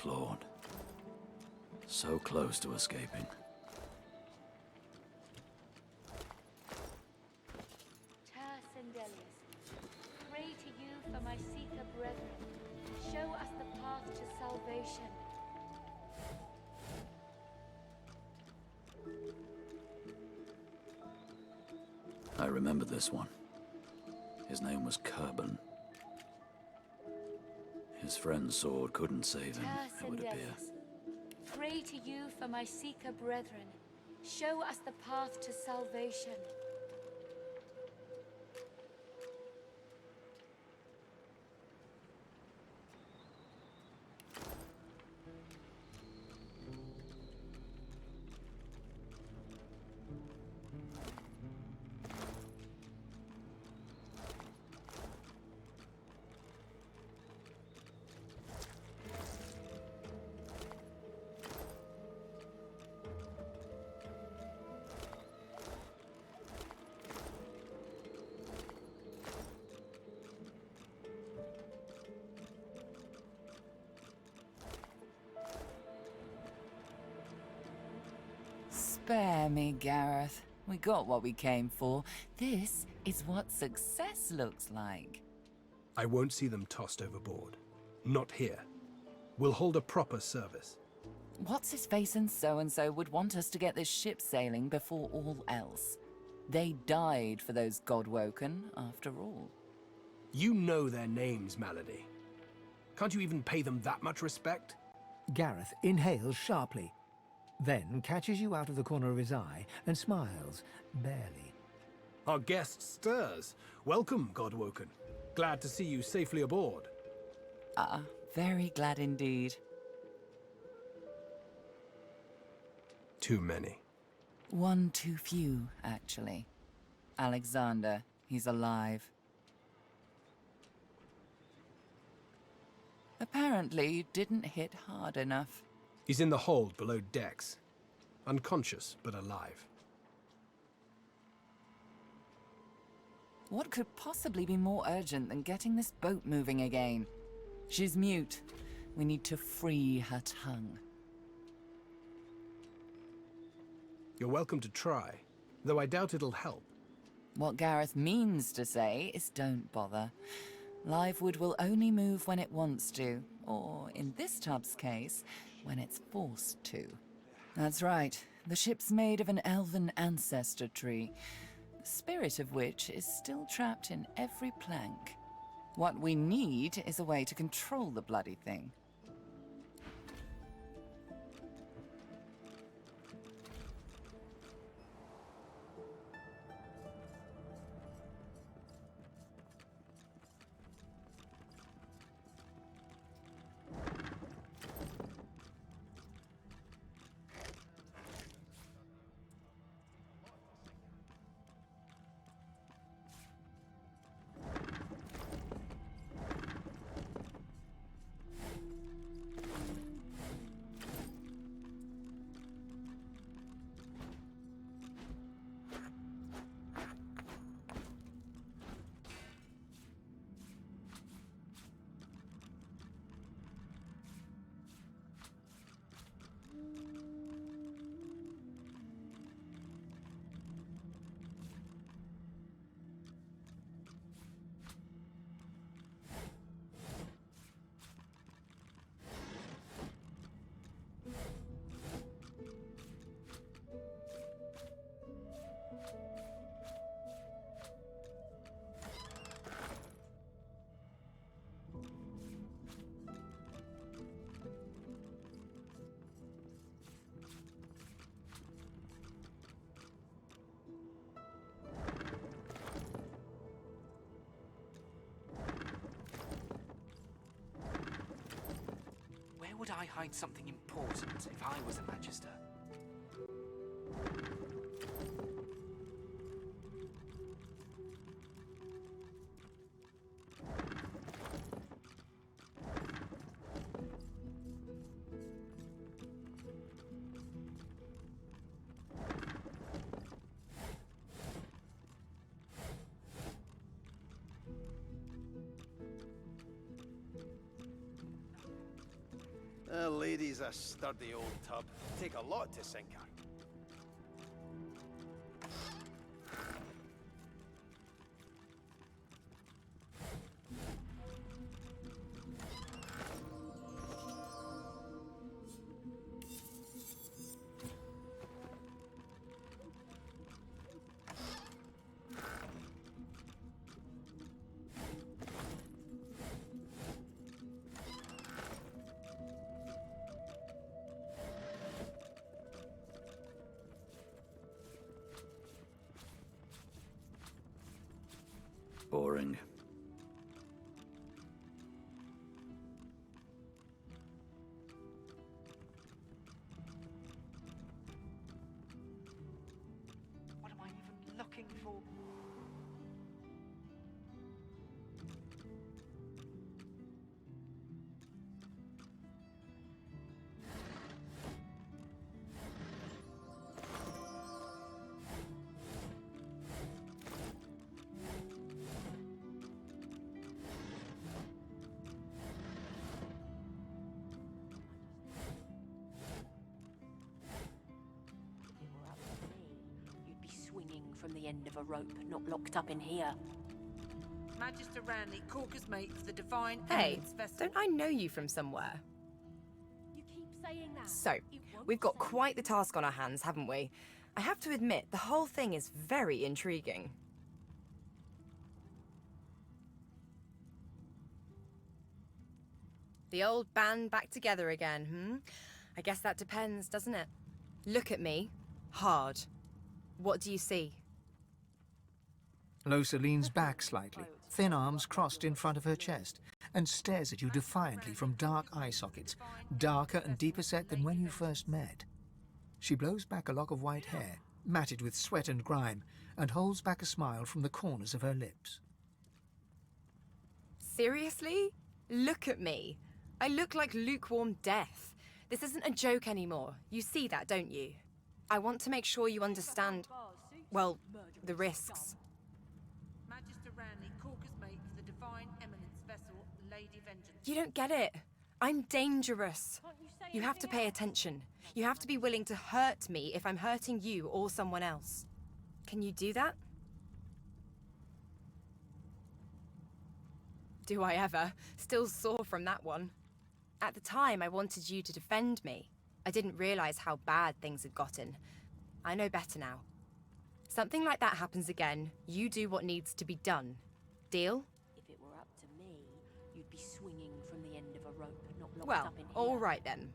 clawed. So close to escaping. Pray to you for my Seeker brethren. Show us the path to salvation. I remember this one. His name was Kerban. His friend's sword couldn't save him, it would appear. Pray to you for my Seeker brethren. Show us the path to salvation. Spare me, Gareth. We got what we came for. This is what success looks like. I won't see them tossed overboard. Not here. We'll hold a proper service. What's-his-face and so-and-so would want us to get this ship sailing before all else. They died for those Godwoken, after all. You know their names, Malady. Can't you even pay them that much respect? Gareth inhales sharply, then catches you out of the corner of his eye and smiles, barely. Our guest stirs. Welcome, Godwoken. Glad to see you safely aboard. Very glad indeed. Too many. One too few, actually. Alexander, he's alive. Apparently, you didn't hit hard enough. He's in the hold below decks. Unconscious, but alive. What could possibly be more urgent than getting this boat moving again? She's mute. We need to free her tongue. You're welcome to try, though I doubt it'll help. What Gareth means to say is don't bother. Livewood will only move when it wants to, or in this tub's case, when it's forced to. That's right. The ship's made of an elven ancestor tree, the spirit of which is still trapped in every plank. What we need is a way to control the bloody thing. Where would I hide something important if I was a Magister? The lady's a sturdy old tub. Take a lot to sink her. Boring. What am I even looking for? You'd be swinging from the end of a rope, not locked up in here. Magister Ranley, Corker's mate for the Divine Hey, Eminence Vessel. don't I know you from somewhere? You keep saying that. So, It won't we've got say. quite the task on our hands, haven't we? I have to admit, the whole thing is very intriguing. The old band back together again, hmm? I guess that depends, doesn't it? Look at me. Hard. What do you see? Losa leans back slightly, thin arms crossed in front of her chest, and stares at you defiantly from dark eye sockets, darker and deeper set than when you first met. She blows back a lock of white hair, matted with sweat and grime, and holds back a smile from the corners of her lips. Seriously? Look at me. I look like lukewarm death. This isn't a joke anymore. You see that, don't you? I want to make sure you understand, well, the risks. Magister Ranley, Corker's mate for the Divine Eminence Vessel, Lady Vengeance. You don't get it. I'm dangerous. Can't you say You have to anything pay else? attention. You have to be willing to hurt me if I'm hurting you or someone else. Can you do that? Do I ever? Still sore from that one. At the time, I wanted you to defend me. I didn't realize how bad things had gotten. I know better now. Something like that happens again, you do what needs to be done. Deal? If it were up to me, you'd be swinging from the end of a rope, not locked Well, up in here. all right then.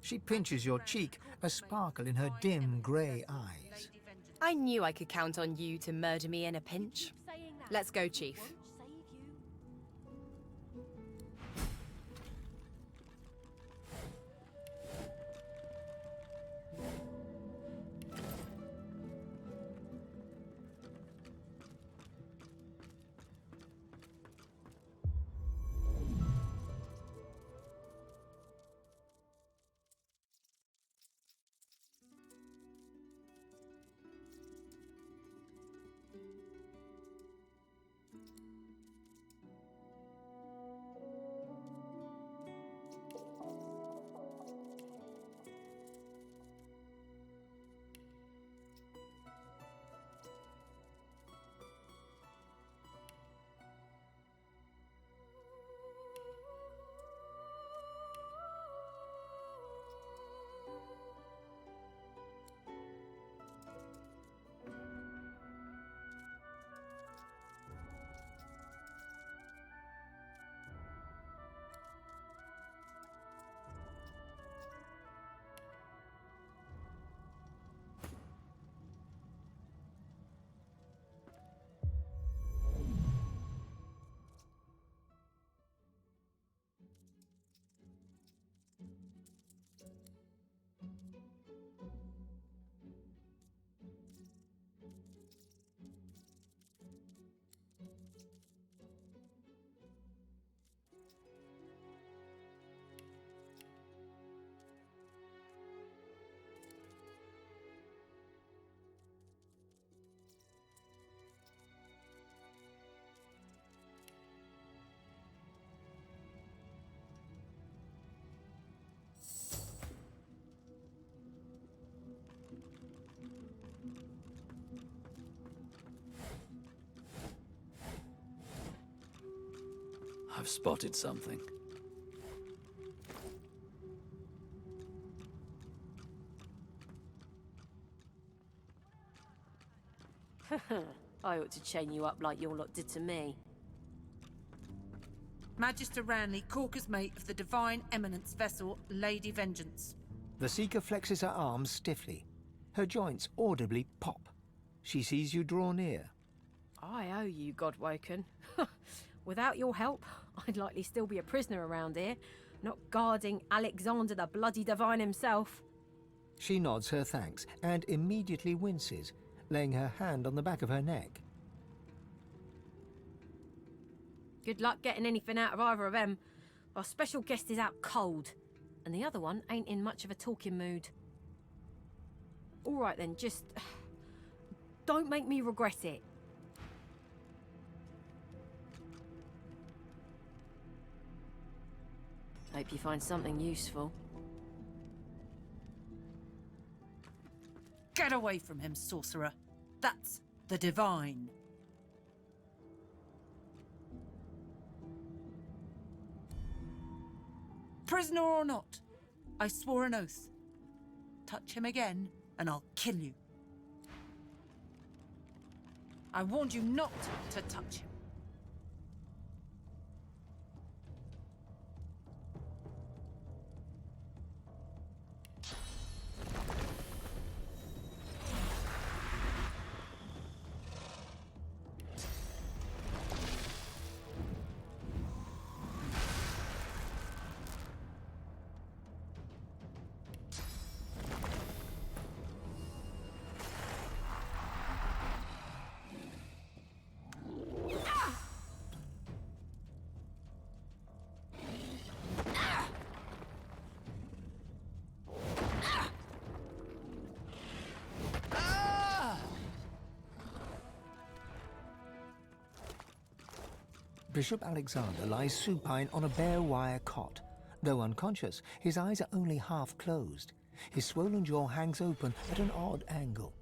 She pinches your cheek, a sparkle in her dim grey eyes. Lady Vengeance. I knew I could count on you to murder me in a pinch. Keep saying that. Let's go, Chief. Won't save you. I've spotted something. I ought to chain you up like your lot did to me. Magister Ranley, Corker's mate of the Divine Eminence vessel, Lady Vengeance. The Seeker flexes her arms stiffly. Her joints audibly pop. She sees you draw near. I owe you, Godwoken. Without your help, I'd likely still be a prisoner around here, not guarding Alexander the bloody Divine himself. She nods her thanks and immediately winces, laying her hand on the back of her neck. Good luck getting anything out of either of them. Our special guest is out cold, and the other one ain't in much of a talking mood. All right then, just don't make me regret it. Hope you find something useful. Get away from him, sorcerer. That's the Divine. Prisoner or not, I swore an oath. Touch him again, and I'll kill you. I warned you not to touch him. Bishop Alexander lies supine on a bare wire cot. Though unconscious, his eyes are only half closed. His swollen jaw hangs open at an odd angle.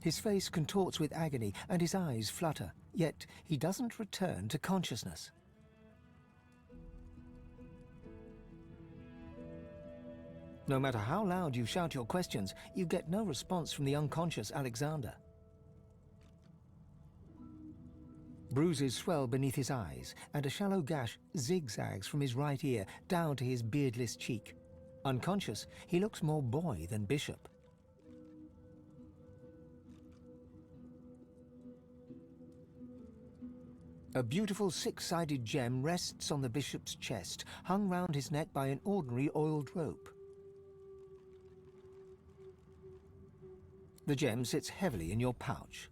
His face contorts with agony and his eyes flutter, yet he doesn't return to consciousness. No matter how loud you shout your questions, you get no response from the unconscious Alexander. Bruises swell beneath his eyes, and a shallow gash zigzags from his right ear down to his beardless cheek. Unconscious, he looks more boy than bishop. A beautiful six-sided gem rests on the bishop's chest, hung round his neck by an ordinary oiled rope. The gem sits heavily in your pouch.